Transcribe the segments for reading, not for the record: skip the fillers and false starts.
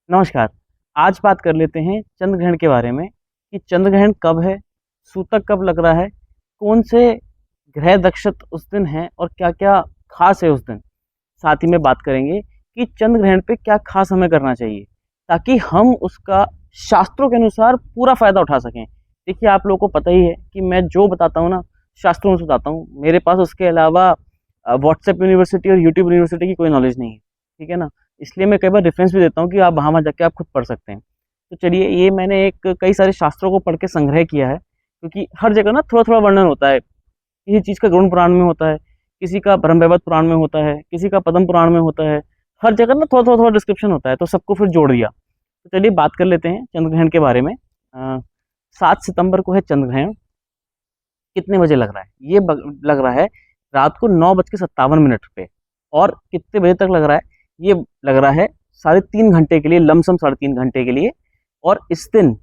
नमस्कार। आज बात कर लेते हैं चंद्र ग्रहण के बारे में कि चंद्र ग्रहण कब है, सूतक कब लग रहा है, कौन से ग्रह नक्षत्र उस दिन है और क्या-क्या ख़ास है उस दिन। साथ ही में बात करेंगे कि चंद्र ग्रहण पे क्या ख़ास हमें करना चाहिए, ताकि हम उसका शास्त्रों के अनुसार पूरा फ़ायदा उठा सकें। देखिए, आप लोगों को पता ही है कि मैं जो बताता हूँ ना, शास्त्रों से बताता हूँ। मेरे पास उसके अलावा व्हाट्सएप यूनिवर्सिटी और यूट्यूब यूनिवर्सिटी की कोई नॉलेज नहीं है, ठीक है ना? इसलिए मैं कई बार रेफ़रेंस भी देता हूँ कि आप वहाँ-वहाँ जाके आप खुद पढ़ सकते हैं। तो चलिए, ये मैंने एक कई सारे शास्त्रों को पढ़ के संग्रह किया है, क्योंकि हर जगह ना थोड़ा-थोड़ा वर्णन होता है। किसी चीज़ का गरुड़ पुराण में होता है, किसी का ब्रह्मवैवर्त पुराण में होता है, किसी का पद्म पुराण में होता है। हर जगह ना थोड़ा-थोड़ा डिस्क्रिप्शन होता है, तो सबको फिर जोड़ दिया। तो चलिए बात कर लेते हैं चंद्र ग्रहण के बारे में। 7 सितंबर को है चंद्र ग्रहण। कितने बजे लग रहा है? ये लग रहा है रात को 9:57 पे। और कितने बजे तक लग रहा है? ये लग रहा है साढ़े 3 घंटे के लिए, लमसम साढ़े 3 घंटे के लिए। और इस दिन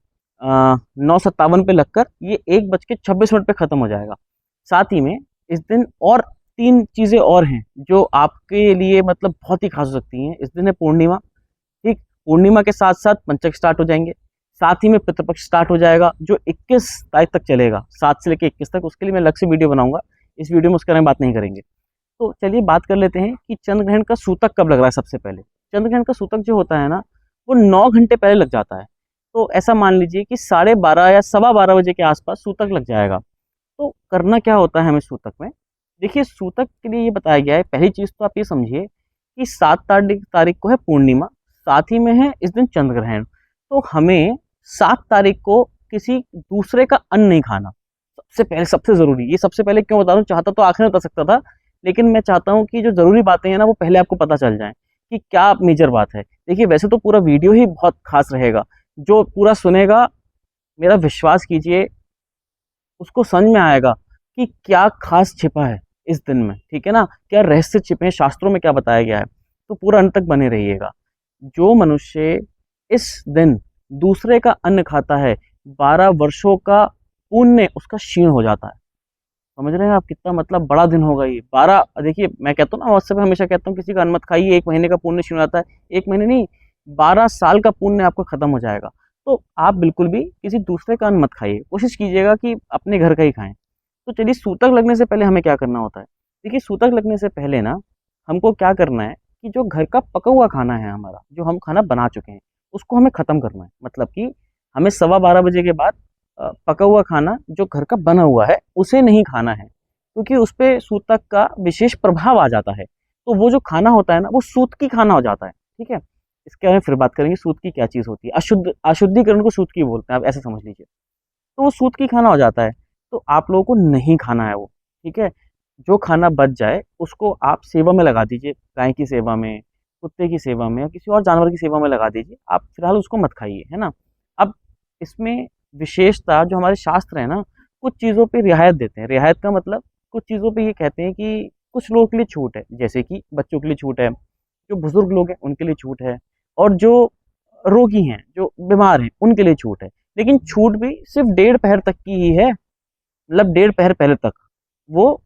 9:57 पे लगकर ये 1:26 पे खत्म हो जाएगा। साथ ही में इस दिन और 3 चीज़ें और हैं जो आपके लिए मतलब बहुत ही खास हो सकती हैं। इस दिन है पूर्णिमा, ठीक? पूर्णिमा के साथ-साथ पंचक स्टार्ट हो जाएँगे। साथ ही में पितृपक्ष स्टार्ट हो जाएगा, जो 21 तारीख तक चलेगा, 7 से लेके 21 तक। उसके लिए मैं अलग से वीडियो बनाऊँगा। इस वीडियो में उसके बारे में बात नहीं करेंगे। तो चलिए बात कर लेते हैं कि चंद्र ग्रहण का सूतक कब लग रहा है सबसे पहले। चंद्र ग्रहण का सूतक जो होता है ना, वो 9 घंटे पहले लग जाता है। तो ऐसा मान लीजिए कि साढ़े 12 या सवा 12 बजे के आस-पास सूतक लग जाएगा। तो करना क्या होता है हमें सूतक में? देखिए, सूतक के लिए ये बताया गया है, पहली चीज़ तो आप ये समझिए कि 7 तारीख तारीख को है पूर्णिमा, साथ ही में है इस दिन चंद्र ग्रहण। तो हमें 7 तारीख को किसी दूसरे का अन्न नहीं खाना। सबसे पहले, सबसे ज़रूरी, ये सबसे पहले क्यों बता रहा हूँ, चाहता तो आखिर में बता सकता था, लेकिन मैं चाहता हूँ कि जो ज़रूरी बातें हैं ना, वो पहले आपको पता चल जाएँ कि क्या मेजर बात है। देखिए, वैसे तो पूरा वीडियो ही बहुत ख़ास रहेगा। जो पूरा सुनेगा, मेरा विश्वास कीजिए, उसको समझ में आएगा कि क्या ख़ास छिपा है इस दिन में, ठीक है ना? क्या रहस्य छिपे हैं, शास्त्रों में क्या बताया गया है। तो पूरा अंत तक बने रहिएगा। जो मनुष्य इस दिन दूसरे का अन्न खाता है, 12 वर्षों का पुण्य उसका क्षीण हो जाता है। समझ रहे हैं आप, कितना मतलब बड़ा दिन होगा ये। 12, देखिए मैं कहता हूँ ना, व्हाट्सएप पे हमेशा कहता हूँ किसी का अन्न मत खाइए, 1 महीने का पुण्य क्षीण आता है। 1 महीने नहीं, 12 साल का पुण्य आपका खत्म हो जाएगा। तो आप बिल्कुल भी किसी दूसरे का अन्न मत खाइए, कोशिश कीजिएगा कि अपने घर का ही खाएँ। तो चलिए, सूतक लगने से पहले हमें क्या करना होता है? देखिए, सूतक लगने से पहले ना हमको क्या करना है कि जो घर का पका हुआ खाना है हमारा, जो हम खाना बना चुके हैं, उसको हमें ख़त्म करना है। मतलब कि हमें सवा 12 बजे के बाद पका हुआ खाना जो घर का बना हुआ है, उसे नहीं खाना है, क्योंकि उसपे सूतक का विशेष प्रभाव आ जाता है। तो वो जो खाना होता है ना, वो सूतकी खाना हो जाता है, ठीक है? इसके बारे में फिर बात करेंगे, सूतकी क्या चीज़ होती है। अशुद्धिकरण को सूतकी बोलते हैं, आप ऐसे समझ लीजिए। तो वो सूतकी खाना हो जाता है, तो आप लोगों को नहीं खाना है वो, ठीक है? जो खाना बच जाए, उसको आप सेवा में लगा दीजिए, गाय की सेवा में, कुत्ते की सेवा में या किसी और जानवर की सेवा में लगा दीजिए। आप फिलहाल उसको मत खाइए, है ना? अब इसमें विशेषता जो हमारे शास्त्र हैं ना, कुछ चीज़ों पे रियायत देते हैं। रियायत का मतलब, कुछ चीज़ों पे ये कहते हैं कि कुछ लोगों के लिए छूट है, जैसे कि बच्चों के लिए छूट है, जो बुजुर्ग लोग हैं उनके लिए छूट है, और जो रोगी हैं, जो बीमार हैं, उनके लिए छूट है। लेकिन छूट भी सिर्फ़ डेढ़ पहर तक की ही है, मतलब डेढ़ पहर पहले तक वो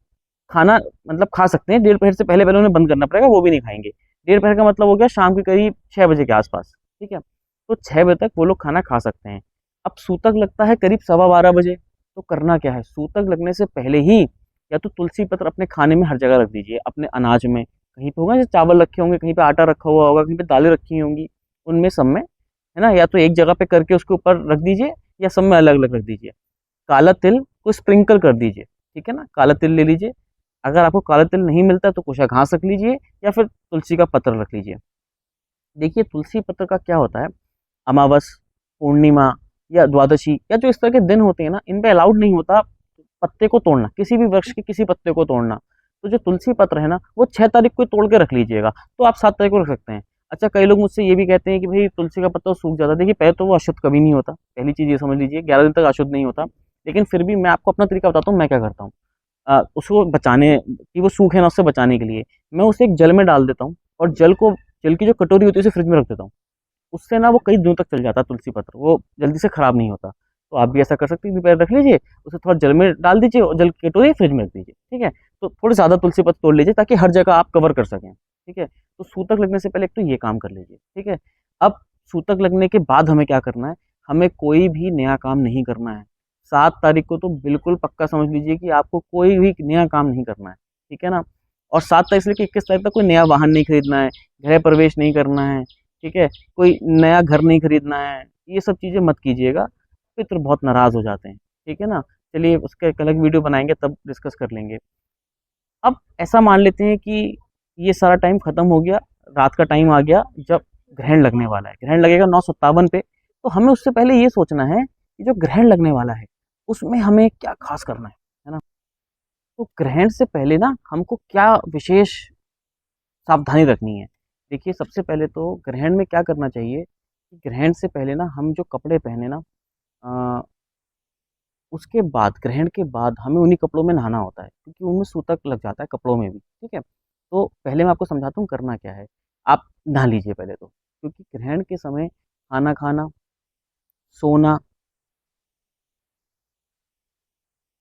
खाना मतलब खा सकते हैं। डेढ़ पहर से पहले-पहले उन्हें बंद करना पड़ेगा, वो भी नहीं खाएँगे। डेढ़ पहर का मतलब हो गया शाम के करीब 6 बजे के आस-पास, ठीक है? तो 6 बजे तक वो लोग खाना खा सकते हैं। अब सूतक लगता है करीब सवा 12 बजे, तो करना क्या है? सूतक लगने से पहले ही या तो तुलसी पत्र अपने खाने में हर जगह रख दीजिए, अपने अनाज में, कहीं पे होगा जैसे चावल रखे होंगे, कहीं पे आटा रखा हुआ होगा, कहीं पे दालें रखी होंगी, उनमें सब में, है ना? या तो एक जगह पे करके उसके ऊपर रख दीजिए, या सब में अलग-अलग रख दीजिए। काला तिल को स्प्रिंकल कर दीजिए, ठीक है ना? काला तिल ले लीजिए। अगर आपको काला तिल नहीं मिलता है तो कुशा घास रख लीजिए, या फिर तुलसी का पत्र रख लीजिए। देखिए, तुलसी पत्र का क्या होता है, अमावस, पूर्णिमा या द्वादशी या जो इस तरह के दिन होते हैं ना, इन पे अलाउड नहीं होता पत्ते को तोड़ना, किसी भी वृक्ष के किसी पत्ते को तोड़ना। तो जो तुलसी पत्र है ना, वो 6 तारीख को तोड़ के रख लीजिएगा, तो आप 7 तारीख को रख सकते हैं। अच्छा, कई लोग मुझसे ये भी कहते हैं कि भई तुलसी का पत्ता सूख जाता है। देखिए, पहले तो वो अशुद्ध कभी नहीं होता, पहली चीज़ ये समझ लीजिए, 11 दिन तक अशुद्ध नहीं होता। लेकिन फिर भी मैं आपको अपना तरीका बताता हूँ, मैं क्या करता हूँ। उसको बचाने कि वो सूखे ना, उससे बचाने के लिए मैं उसे एक जल में डाल देता हूँ, और जल की जो कटोरी होती है उसे फ्रिज में रख देता हूँ। उससे ना वो कई दिनों तक चल जाता है तुलसी पत्र, वो जल्दी से खराब नहीं होता। तो आप भी ऐसा कर सकते हैं, पहले रख लीजिए, उसे थोड़ा जल में डाल दीजिए और जल की कटोरी फ्रिज में रख दीजिए, ठीक है? तो थोड़े ज़्यादा तुलसी पत्र तोड़ लीजिए ताकि हर जगह आप कवर कर सकें, ठीक है? तो सूतक लगने से पहले एक तो ये काम कर लीजिए, ठीक है? अब सूतक लगने के बाद हमें क्या करना है, हमें कोई भी नया काम नहीं करना है। 7 तारीख को तो बिल्कुल पक्का समझ लीजिए कि आपको कोई भी नया काम नहीं करना है, ठीक है ना? और 7 तारीख से लेके 21 तारीख तक कोई नया वाहन नहीं खरीदना है, गृह प्रवेश नहीं करना है, ठीक है? कोई नया घर नहीं खरीदना है, ये सब चीज़ें मत कीजिएगा, पितृ बहुत नाराज़ हो जाते हैं, ठीक है ना? चलिए उसका एक अलग वीडियो बनाएँगे तब डिस्कस कर लेंगे। अब ऐसा मान लेते हैं कि ये सारा टाइम खत्म हो गया, रात का टाइम आ गया जब ग्रहण लगने वाला है। ग्रहण लगेगा 9:57 पे, तो हमें उससे पहले ये सोचना है कि जो ग्रहण लगने वाला है, उसमें हमें क्या ख़ास करना है ना? तो ग्रहण से पहले ना हमको क्या विशेष सावधानी रखनी है? देखिए सबसे पहले तो ग्रहण में क्या करना चाहिए कि ग्रहण से पहले ना हम जो कपड़े पहने ना अ, उसके बाद ग्रहण के बाद हमें उन्हीं कपड़ों में नहाना होता है क्योंकि उनमें सूतक लग जाता है कपड़ों में भी, ठीक है? तो पहले मैं आपको समझाता हूँ करना क्या है। आप नहा लीजिए पहले तो, क्योंकि ग्रहण के समय खाना खाना, सोना,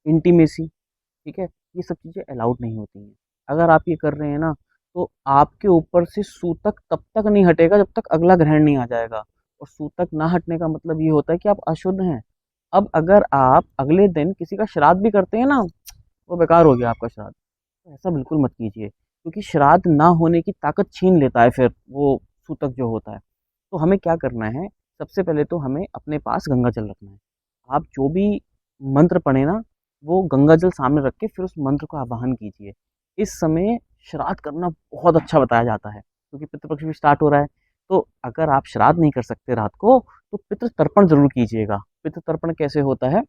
इंटीमेसी, ठीक है? ये सब चीज़ें अलाउड नहीं होती हैं। अगर आप ये कर रहे हैं ना, तो आपके ऊपर से सूतक तब तक नहीं हटेगा जब तक अगला ग्रहण नहीं आ जाएगा और सूतक ना हटने का मतलब ये होता है कि आप अशुद्ध हैं। अब अगर आप अगले दिन किसी का श्राद्ध भी करते हैं ना, वो बेकार हो गया आपका श्राद्ध। तो ऐसा बिल्कुल मत कीजिए क्योंकि श्राद्ध ना होने की ताकत छीन लेता है फिर वो सूतक जो होता है। तो हमें क्या करना है, सबसे पहले तो हमें अपने पास गंगा जल रखना है। आप जो भी मंत्र पढ़ें ना, वो गंगा जल सामने रख के फिर उस मंत्र को आवाहन कीजिए। इस समय श्राद्ध करना बहुत अच्छा बताया जाता है क्योंकि पितृपक्ष भी स्टार्ट हो रहा है। तो अगर आप श्राद्ध नहीं कर सकते रात को, तो पितृ तर्पण ज़रूर कीजिएगा। पितृ तर्पण कैसे होता है,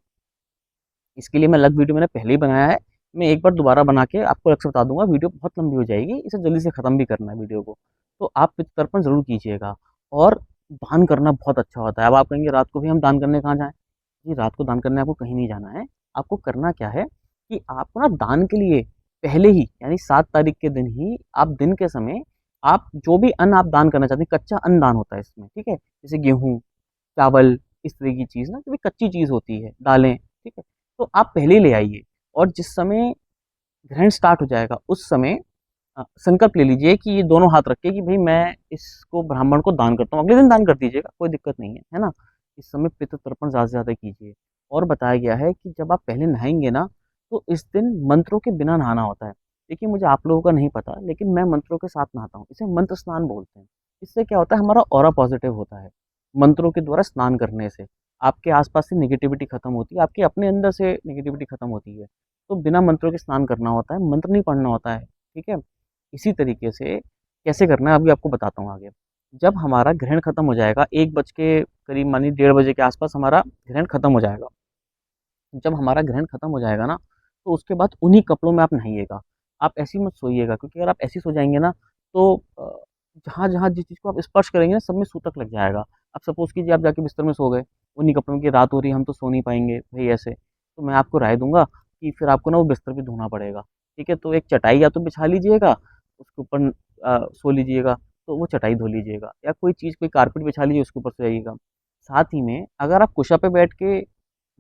इसके लिए मैं अलग वीडियो मैंने पहले ही बनाया है। मैं एक बार दोबारा बना के आपको अलग से बता दूँगा, वीडियो बहुत लंबी हो जाएगी, इसे जल्दी से ख़त्म भी करना है वीडियो को। तो आप पितृ-तर्पण ज़रूर कीजिएगा और दान करना बहुत अच्छा होता है। अब आप कहेंगे रात को भी हम दान करने कहाँ जाएँ? जी, रात को दान करने आपको कहीं नहीं जाना है। आपको करना क्या है कि आपको ना दान के लिए पहले ही यानी 7 तारीख के दिन ही आप दिन के समय आप जो भी अन्न आप दान करना चाहते हैं, कच्चा अन्न दान होता है इसमें, ठीक है? जैसे गेहूँ, चावल, इस तरह की चीज़ ना जो भी कच्ची चीज़ होती है, दालें, ठीक है? तो आप पहले ही ले आइए और जिस समय ग्रहण स्टार्ट हो जाएगा उस समय संकल्प ले लीजिए कि ये दोनों हाथ रख के कि भई मैं इसको ब्राह्मण को दान करता हूँ। अगले दिन दान कर दीजिएगा, कोई दिक्कत नहीं है ना? इस समय पितृ तर्पण ज़्यादा से ज़्यादा कीजिए और बताया गया है कि जब आप पहले नहाएँगे ना, तो इस दिन मंत्रों के बिना नहाना होता है। देखिए मुझे आप लोगों का नहीं पता, लेकिन मैं मंत्रों के साथ नहाता हूँ। इसे मंत्र स्नान बोलते हैं। इससे क्या होता है हमारा ऑरा पॉज़िटिव होता है। मंत्रों के द्वारा स्नान करने से आपके आस-पास से नेगेटिविटी खत्म होती है, आपके अपने अंदर से नेगेटिविटी खत्म होती है। तो बिना मंत्रों के स्नान करना होता है, मंत्र नहीं पढ़ना होता है, ठीक है? इसी तरीके से कैसे करना है अभी आपको बताता हूँ आगे। जब हमारा ग्रहण खत्म हो जाएगा 1 बज के करीब मानिए 1:30 बजे के आस-पास हमारा ग्रहण खत्म हो जाएगा। जब हमारा ग्रहण खत्म हो जाएगा ना, तो उसके बाद उन्हीं कपड़ों में आप नहाइएगा। आप ऐसे ही मत सोइएगा क्योंकि अगर आप ऐसे ही सो जाएँगे ना तो जहाँ-जहाँ जिस चीज़ को आप स्पर्श करेंगे ना सब में सूतक लग जाएगा। अब सपोज़ कीजिए आप जाके बिस्तर में सो गए, उन्हीं कपड़ों में कि रात हो रही है हम तो सो नहीं पाएँगे भई ऐसे। तो मैं आपको राय दूँगा कि फिर आपको ना वो बिस्तर भी धोना पड़ेगा, ठीक है? तो एक चटाई या तो बिछा लीजिएगा, उसके ऊपर सो लीजिएगा, तो वो चटाई धो लीजिएगा या कोई चीज़ कोई कारपेट बिछा लीजिए उसके ऊपर सो जाइएगा। साथ ही में अगर आप कुशा पे बैठ के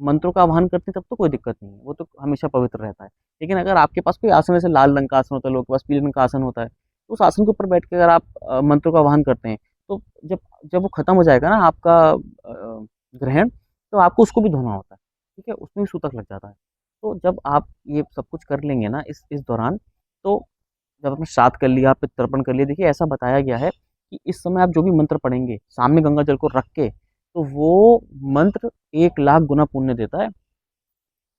मंत्रों का आवाहन करते हैं तब तो कोई दिक्कत नहीं है, वो तो हमेशा पवित्र रहता है। लेकिन अगर आपके पास कोई आसन जैसे लाल रंग का आसन होता है, लोगों के पास पीले रंग का आसन होता है, तो उस आसन के ऊपर बैठ के अगर आप मंत्रों का आवाहन करते हैं, तो जब जब वो खत्म हो जाएगा ना आपका ग्रहण, तो आपको उसको भी धोना होता है, ठीक है? उसमें भी सूतक लग जाता है। तो जब आप ये सब कुछ कर लेंगे ना इस दौरान, तो जब आपने श्राद्ध कर लिया, पितृ-तर्पण कर लिया, देखिए ऐसा बताया गया है कि इस समय आप जो भी मंत्र पढ़ेंगे, सामने गंगा जल को रख के, तो वो मंत्र 1 लाख गुना पुण्य देता है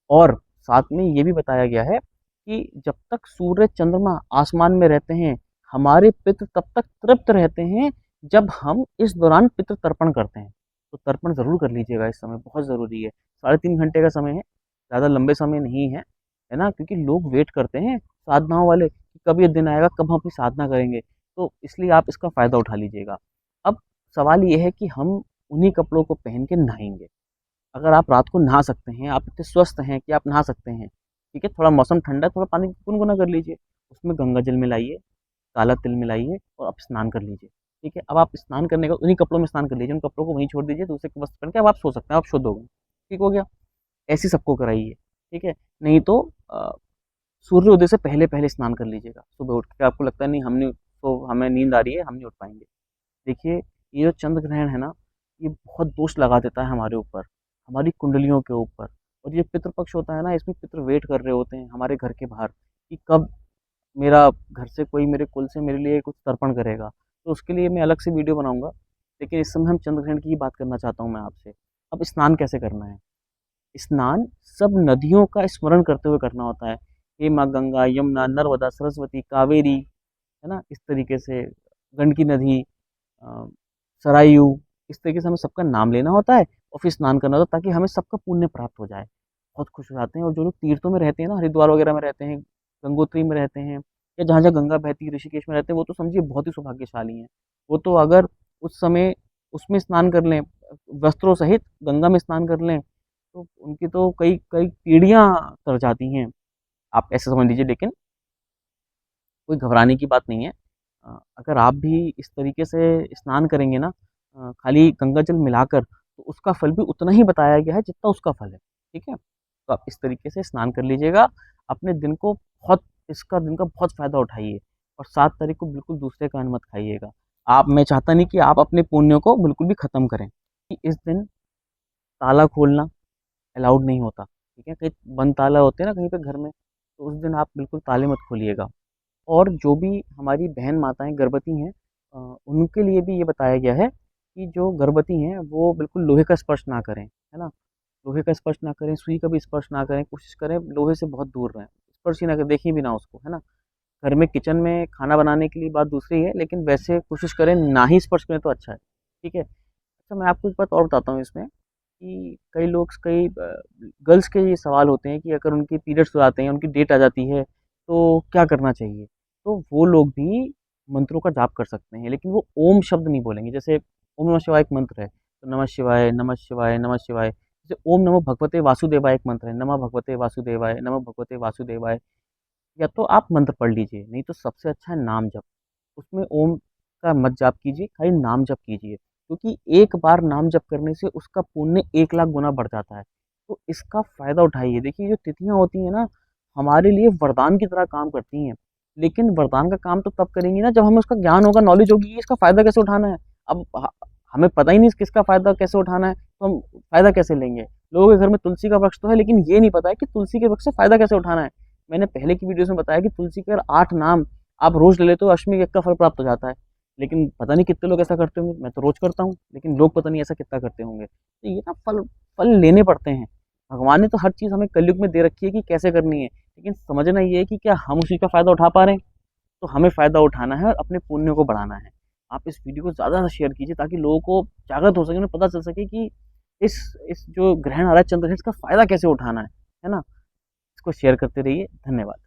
और साथ में ये भी बताया गया है कि जब तक सूर्य चंद्रमा आसमान में रहते हैं, हमारे पितृ तब तक तृप्त रहते हैं, जब हम इस दौरान पितृ तर्पण करते हैं। तो तर्पण ज़रूर कर लीजिएगा इस समय, बहुत ज़रूरी है। साढ़े 3 घंटे का समय है, ज़्यादा लंबे समय नहीं है, है ना? क्योंकि लोग वेट करते हैं साधनाओं वाले कि कब ये दिन आएगा, कब हम अपनी साधना करेंगे। तो इसलिए आप इसका फ़ायदा उठा लीजिएगा। अब सवाल ये है कि हम उन्हीं कपड़ों को पहन के नहाएँगे। अगर आप रात को नहा सकते हैं, आप इतने स्वस्थ हैं कि आप नहा सकते हैं, ठीक है? थोड़ा मौसम ठंडा है, थोड़ा पानी गुनगुना कर लीजिए, उसमें गंगा जल मिलाइए, काला तिल मिलाइए और आप स्नान कर लीजिए, ठीक है? अब आप स्नान करने के बाद उन्हीं कपड़ों में स्नान कर लीजिए, उन कपड़ों को वहीं छोड़ दीजिए, दूसरे के वस्त्र पहन के अब आप सो सकते हैं, आप शुद्ध हो गए, ठीक हो गया? ऐसे ही सबको कराइए, ठीक है? नहीं तो सूर्योदय से पहले-पहले स्नान कर लीजिएगा, सुबह उठ के आपको लगता है नहीं हम नहीं तो हमें नींद आ रही है, हम नहीं उठ पाएँगे। देखिए ये जो चंद्र ग्रहण है ना, ये बहुत दोष लगा देता है हमारे ऊपर, हमारी कुंडलियों के ऊपर। और ये पितृपक्ष होता है ना, इसमें पितृ वेट कर रहे होते हैं हमारे घर के बाहर कि कब मेरा घर से कोई मेरे कुल से मेरे लिए कुछ तर्पण करेगा। तो उसके लिए मैं अलग से वीडियो बनाऊँगा। लेकिन इस समय हम चंद्र ग्रहण की ही बात करना चाहता हूँ मैं आपसे। अब स्नान कैसे करना है? स्नान सब नदियों का स्मरण करते हुए करना होता है। हे माँ गंगा, यमुना, नर्मदा, सरस्वती, कावेरी, है ना? इस तरीके से गंडकी नदी, अ, सरयू, इस तरीके से हमें सबका नाम लेना होता है और फिर स्नान करना होता है ताकि हमें सबका पुण्य प्राप्त हो जाए। बहुत खुश हो जाते हैं। और जो लोग तीर्थों में रहते हैं ना, हरिद्वार वगैरह में रहते हैं, गंगोत्री में रहते हैं या जहाँ-जहाँ गंगा बहती है, ऋषिकेश में रहते हैं, वो तो समझिए बहुत ही सौभाग्यशाली हैं। वो तो अगर उस समय उसमें स्नान कर लें, वस्त्रों सहित गंगा में स्नान कर लें, तो उनकी तो कई कई पीढ़ियाँ तर जाती हैं। आप ऐसे समझ लीजिए, लेकिन कोई घबराने की बात नहीं है। अगर आप भी इस तरीके से स्नान करेंगे ना, खाली गंगा जल मिलाकर, तो उसका फल भी उतना ही बताया गया है जितना उसका फल है, ठीक है? तो आप इस तरीके से स्नान कर लीजिएगा, अपने दिन को बहुत इसका दिन का बहुत फ़ायदा उठाइए और 7 तारीख को बिल्कुल दूसरे का अन्न मत खाइएगा। मैं चाहता नहीं कि आप अपने पुण्यों को बिल्कुल भी ख़त्म करें, कि इस दिन ताला खोलना अलाउड नहीं होता, ठीक है? कहीं बंद ताला होते हैं ना कहीं पे घर में, तो उस दिन आप बिल्कुल ताले मत खोलिएगा। और जो भी हमारी बहन माताएँ गर्भवती हैं, उनके लिए भी ये बताया गया है कि जो गर्भवती हैं वो बिल्कुल लोहे का स्पर्श ना करें, है ना? लोहे का स्पर्श ना करें, सुई का भी स्पर्श ना करें, कोशिश करें लोहे से बहुत दूर रहें। स्पर्श ही ना करें, देखें भी ना उसको, है ना? घर में किचन में खाना बनाने के लिए बात दूसरी है, लेकिन वैसे कोशिश करें ना ही स्पर्श करें तो अच्छा है, ठीक है? अच्छा, मैं आपको एक बात और बताता हूँ इसमें कि कई गर्ल्स के ये सवाल होते हैं कि अगर उनके पीरियड्स हो जाते हैं, उनकी डेट आ जाती है, तो क्या करना चाहिए? तो वो लोग भी मंत्रों का जाप कर सकते हैं, लेकिन वो ओम शब्द नहीं बोलेंगे। जैसे ओम नमः शिवाय एक मंत्र है, तो नमः शिवाय, नमः शिवाय, नमः शिवाय। जैसे ओम नमो भगवते वासुदेवाय एक मंत्र है, नमः भगवते वासुदेवाय, नमः भगवते वासुदेवाय। या तो आप मंत्र पढ़ लीजिए, नहीं तो सबसे अच्छा है नाम जप। उसमें ओम का मत जाप कीजिए, खाली नाम जप कीजिए, क्योंकि एक बार नाम जप करने से उसका पुण्य 1 लाख गुना बढ़ जाता है। तो इसका फ़ायदा उठाइए। देखिए, जो तिथियाँ होती हैं ना, हमारे लिए वरदान की तरह काम करती हैं, लेकिन वरदान का काम तो तब करेंगी ना जब हमें उसका ज्ञान होगा, नॉलेज होगी कि इसका फ़ायदा कैसे उठाना है। अब हमें पता ही नहीं किसका फ़ायदा कैसे उठाना है, तो हम फ़ायदा कैसे लेंगे? लोगों के घर में तुलसी का वृक्ष तो है, लेकिन ये नहीं पता है कि तुलसी के वृक्ष से फ़ायदा कैसे उठाना है। मैंने पहले की वीडियोज़ में बताया कि तुलसी के अगर 8 नाम आप रोज़ ले लेते हो, अश्वमेध यज्ञ का फल प्राप्त हो जाता है। लेकिन पता नहीं कितने लोग ऐसा करते होंगे, मैं तो रोज़ करता हूँ, लेकिन लोग पता नहीं ऐसा कितना करते होंगे। तो ये ना फल फल लेने पड़ते हैं। भगवान ने तो हर चीज़ हमें कलयुग में दे रखी है कि कैसे करनी है, लेकिन समझना ये है कि क्या हम उसी का फ़ायदा उठा पा रहे हैं? तो हमें फ़ायदा उठाना है और अपने पुण्य को बढ़ाना है। आप इस वीडियो को ज़्यादा से शेयर कीजिए ताकि लोगों को जागृत हो सके, उन्हें पता चल सके कि इस इस जो ग्रहण आ रहा है, चंद्र ग्रहण, इसका फ़ायदा कैसे उठाना है ना? इसको शेयर करते रहिए। धन्यवाद।